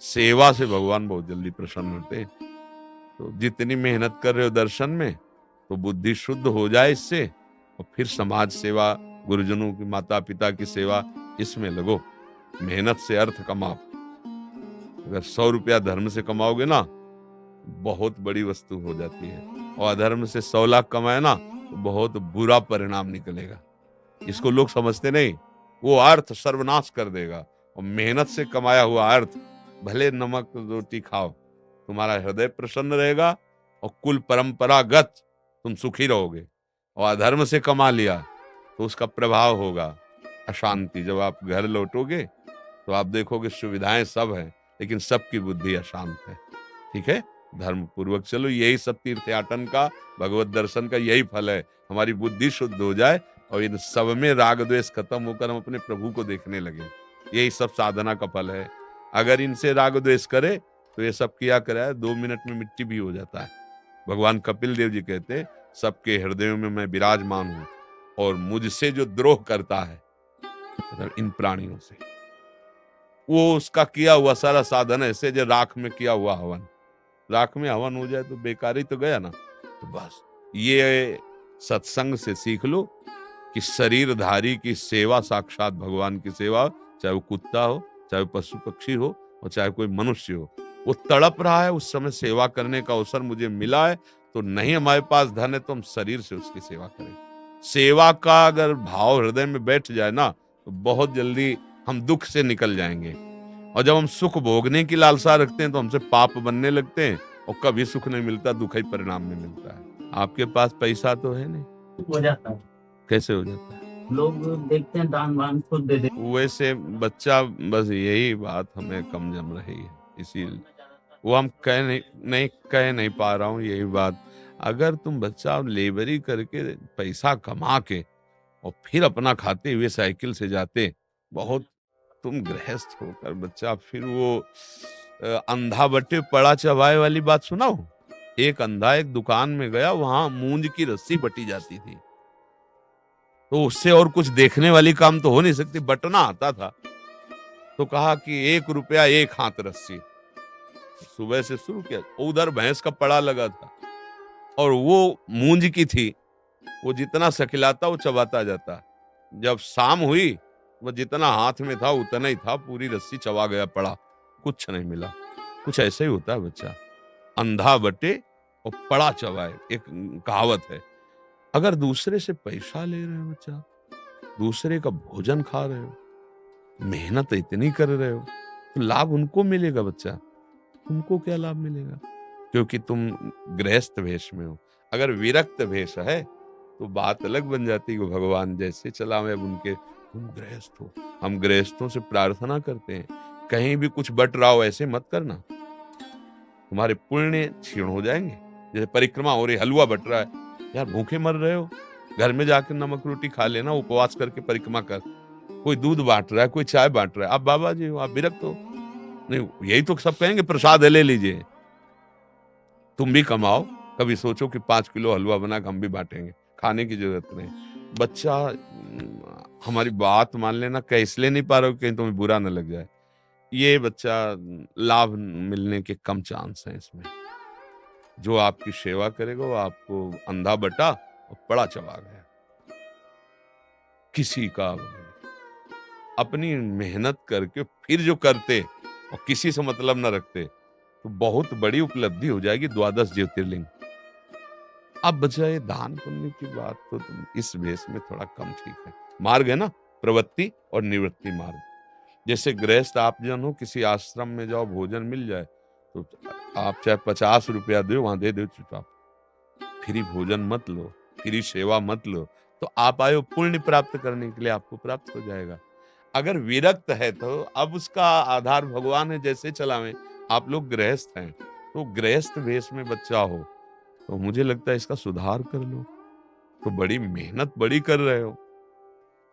सेवा से भगवान बहुत जल्दी प्रसन्न होते हैं। तो जितनी मेहनत कर रहे हो दर्शन में, तो बुद्धि शुद्ध हो जाए इससे, और फिर समाज सेवा, गुरुजनों की, माता पिता की सेवा, इसमें लगो। मेहनत से अर्थ कमाओ। अगर 100 रुपया धर्म से कमाओगे ना, बहुत बड़ी वस्तु हो जाती है। और अधर्म से 100 लाख कमाए ना, तो बहुत बुरा परिणाम निकलेगा। इसको लोग समझते नहीं। वो अर्थ सर्वनाश कर देगा। और मेहनत से कमाया हुआ अर्थ, भले नमक रोटी खाओ, तुम्हारा हृदय प्रसन्न रहेगा और कुल परंपरागत तुम सुखी रहोगे। और अधर्म से कमा लिया तो उसका प्रभाव होगा अशांति। जब आप घर लौटोगे तो आप देखोगे सुविधाएं सब हैं, लेकिन सबकी बुद्धि अशांत है। ठीक है, धर्म पूर्वक चलो। यही सब तीर्थयाटन का, भगवत दर्शन का यही फल है। हमारी बुद्धि शुद्ध हो जाए और इन सब में राग द्वेष खत्म होकर हम अपने प्रभु को देखने लगे। यही सब साधना का फल है। अगर इनसे राग द्वेष करे तो ये सब किया कराए 2 मिनट में मिट्टी भी हो जाता है। भगवान कपिल देव जी कहते, सबके हृदयों में मैं विराजमान हूं, और मुझसे जो द्रोह करता है, मतलब इन प्राणियों से, वो उसका किया हुआ सारा साधन ऐसे जो राख में किया हुआ हवन। राख में हवन हो जाए तो बेकारी तो गया ना। तो बस ये सत्संग से सीख लो कि शरीरधारी की सेवा साक्षात भगवान की सेवा, चाहे वो कुत्ता हो, चाहे वो पशु पक्षी हो, और चाहे कोई मनुष्य हो। वो तड़प रहा है, उस समय सेवा करने का अवसर मुझे मिला है, तो नहीं हमारे पास धन है तो हम शरीर से उसकी सेवा करें। सेवा का अगर भाव हृदय में बैठ जाए ना, तो बहुत जल्दी हम दुख से निकल जाएंगे। और जब हम सुख भोगने की लालसा रखते हैं तो हमसे पाप बनने लगते हैं, और कभी सुख नहीं मिलता, दुख ही परिणाम में मिलता है। आपके पास पैसा तो है नहीं, हो जाता है। कैसे हो जाता है? लोग देखते हैं दान वान खुद दे देते वैसे बच्चा, बस यही बात हमें कम जम रही है, इसीलिए वो हम कह नहीं पा रहा हूँ यही बात। अगर तुम बच्चा लेबरी करके पैसा कमा के और फिर अपना खाते हुए साइकिल से जाते, बहुत तुम गृहस्थ होकर बच्चा, फिर वो अंधा बटे पड़ा चबाए वाली बात सुनाओ। एक अंधा एक दुकान में गया, वहां मूंज की रस्सी बटी जाती थी, तो उससे और कुछ देखने वाली काम तो हो नहीं सकती, बटना आता था। तो कहा कि 1 रुपया 1 हाथ रस्सी। सुबह से शुरू किया, उधर भैंस का पड़ा लगा था, और वो मूंज की थी, वो जितना सकिलाता वो चबाता जाता। जब शाम हुई, वो जितना हाथ में था उतना ही था, पूरी रस्सी चबा गया, पड़ा, कुछ नहीं मिला। कुछ ऐसे ही होता है बच्चा, अंधा बटे और पड़ा चबाए, एक कहावत है। अगर दूसरे से पैसा ले रहे हो बच्चा, दूसरे का भोजन खा रहे हो, मेहनत इतनी कर रहे हो, तो लाभ उनको मिलेगा बच्चा, तुमको क्या लाभ मिलेगा? क्योंकि तुम गृहस्थ वेश में हो। अगर विरक्त वेश है तो बात अलग बन जाती है, भगवान जैसे चलावे अब उनके। तुम गृहस्थ हो, हम गृहस्थों से प्रार्थना करते हैं, कहीं भी कुछ बट रहा हो ऐसे मत करना, तुम्हारे पुण्य क्षीण हो जाएंगे। जैसे परिक्रमा हो रही, हलवा बट रहा है, यार भूखे मर रहे हो, घर में जाकर नमक रोटी खा लेना, उपवास करके परिक्रमा कर। कोई दूध बांट रहा है, कोई चाय बांट रहा है, आप बाबा जी हो, आप विरक्त हो? नहीं, यही तो सब कहेंगे, प्रसाद है ले लीजिए। तुम भी कमाओ, कभी सोचो कि 5 किलो हलवा बना के हम भी बांटेंगे, खाने की जरूरत नहीं। बच्चा हमारी बात मान लेना, कह इसलिए नहीं पा रहा हो कहीं तुम्हें बुरा न लग जाए। ये बच्चा लाभ मिलने के कम चांस हैं इसमें। जो आपकी सेवा करेगा वो आपको अंधा बटा और पड़ा चबा गया। किसी का अपनी मेहनत करके फिर जो करते और किसी से मतलब न रखते, तो बहुत बड़ी उपलब्धि हो जाएगी, 12 ज्योतिर्लिंग। अब बचाए दान पुण्य की बात, तो तुम इस वेश में थोड़ा कम ठीक है। मार्ग है ना, प्रवृत्ति और निवृत्ति मार्ग। जैसे गृहस्थ आप जन हो, किसी आश्रम में जाओ, भोजन मिल जाए, तो आप चाहे 50 रुपया दो, वहां दे दो चुपचाप। फ्री भोजन मत लो, फ्री सेवा मत लो, तो आप आए हो पुण्य प्राप्त करने के लिए, आपको प्राप्त हो जाएगा। अगर विरक्त है तो अब उसका आधार भगवान है, जैसे चलावें। आप लोग गृहस्थ हैं, तो गृहस्थ वेश में बच्चा हो, तो मुझे लगता है इसका सुधार कर लो। तो बड़ी मेहनत बड़ी कर रहे हो,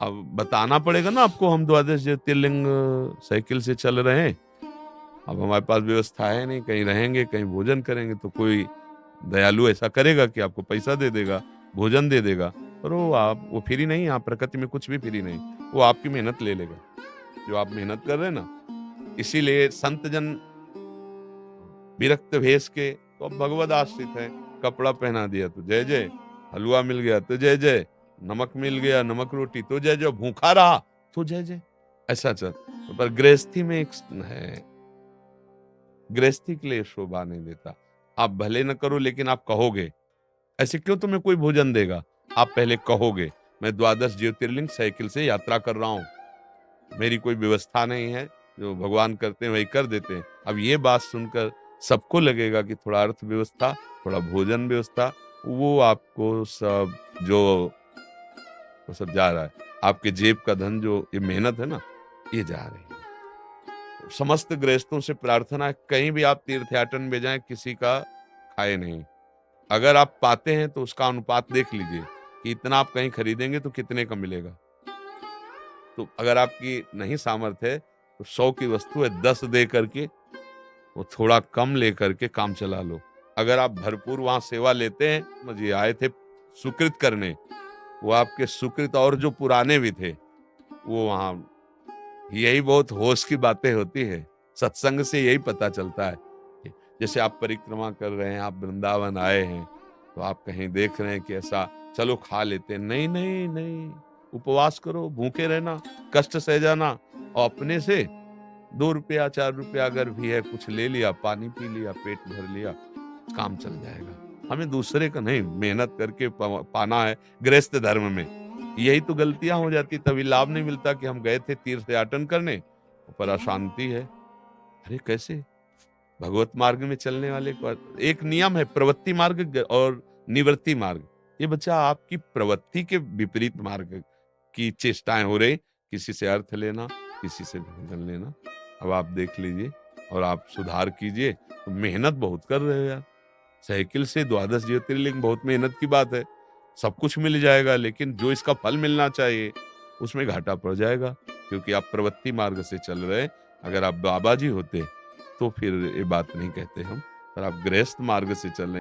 अब बताना पड़ेगा ना आपको, हम 12 ज्योतिर्लिंग साइकिल से चल रहे हैं। अब हमारे पास व्यवस्था है नहीं, कहीं रहेंगे, कहीं भोजन करेंगे, तो कोई दयालु ऐसा करेगा कि आपको पैसा दे देगा, भोजन दे देगा। पर वो फ्री नहीं, यहाँ प्रकृति में कुछ भी फ्री नहीं, वो आपकी मेहनत ले लेगा, जो आप मेहनत कर रहे हैं ना। इसीलिए संत जन विरक्त भेष के तो अब भगवद आश्रित है। कपड़ा पहना दिया तो जय जय, हलवा मिल गया तो जय जय, नमक मिल गया, नमक रोटी तो जय जय, भूखा रहा तो जय जय, ऐसा चल। पर गृहस्थी में एक है, गृहस्थी के लिए शोभा नहीं देता। आप भले न करो लेकिन आप कहोगे। ऐसे क्यों तुम्हें कोई भोजन देगा? आप पहले कहोगे मैं 12 ज्योतिर्लिंग साइकिल से यात्रा कर रहा हूं, मेरी कोई व्यवस्था नहीं है, जो भगवान करते हैं वही कर देते हैं। अब ये बात सुनकर सबको लगेगा कि थोड़ा अर्थव्यवस्था, थोड़ा भोजन व्यवस्था, वो आपको सब जो वो सब जा रहा है, आपके जेब का धन, जो ये मेहनत है ना, ये जा रही है। समस्त गृहस्थों से प्रार्थना है, कहीं भी आप तीर्थयाटन में जाएं, किसी का खाए नहीं। अगर आप पाते हैं तो उसका अनुपात देख लीजिए कि इतना आप कहीं खरीदेंगे तो कितने का मिलेगा। तो अगर आपकी नहीं सामर्थ्य है तो 100 की वस्तु है 10 दे करके, वो थोड़ा कम लेकर के काम चला लो। अगर आप भरपूर वहां सेवा लेते हैं, मुझे आए थे सुकृत करने, वो आपके सुकृत और जो पुराने भी थे वो वहां, यही बहुत होश की बातें होती है, सत्संग से यही पता चलता है। जैसे आप परिक्रमा कर रहे हैं, आप वृंदावन आए हैं, तो आप कहीं देख रहे हैं कि ऐसा चलो खा लेते हैं, नहीं नहीं नहीं, उपवास करो, भूखे रहना, कष्ट सह जाना, और अपने से 2 रुपया 4 रुपया अगर भी है कुछ ले लिया, पानी पी लिया, पेट भर लिया, काम चल जाएगा। हमें दूसरे का नहीं, मेहनत करके पाना है गृहस्थ धर्म में। यही तो गलतियां हो जाती, तभी लाभ नहीं मिलता कि हम गए थे तीर्थयाटन करने, पर अशांति है। अरे कैसे? भगवत मार्ग में चलने वाले को एक नियम है, प्रवृत्ति मार्ग और निवृत्ति मार्ग। ये बच्चा आपकी प्रवृत्ति के विपरीत मार्ग की चेष्टाएं हो रही, किसी से अर्थ लेना, किसी से भोजन लेना। अब आप देख लीजिए और आप सुधार कीजिए। तो मेहनत बहुत कर रहे हो यार, साइकिल से 12 ज्योतिर्लिंग बहुत मेहनत की बात है। सब कुछ मिल जाएगा लेकिन जो इसका फल मिलना चाहिए उसमें घाटा पड़ जाएगा, क्योंकि आप प्रवृत्ति मार्ग से चल रहे। अगर आप बाबा जी होते तो फिर ये बात नहीं कहते हम, पर आप गृहस्थ मार्ग से चल रहे।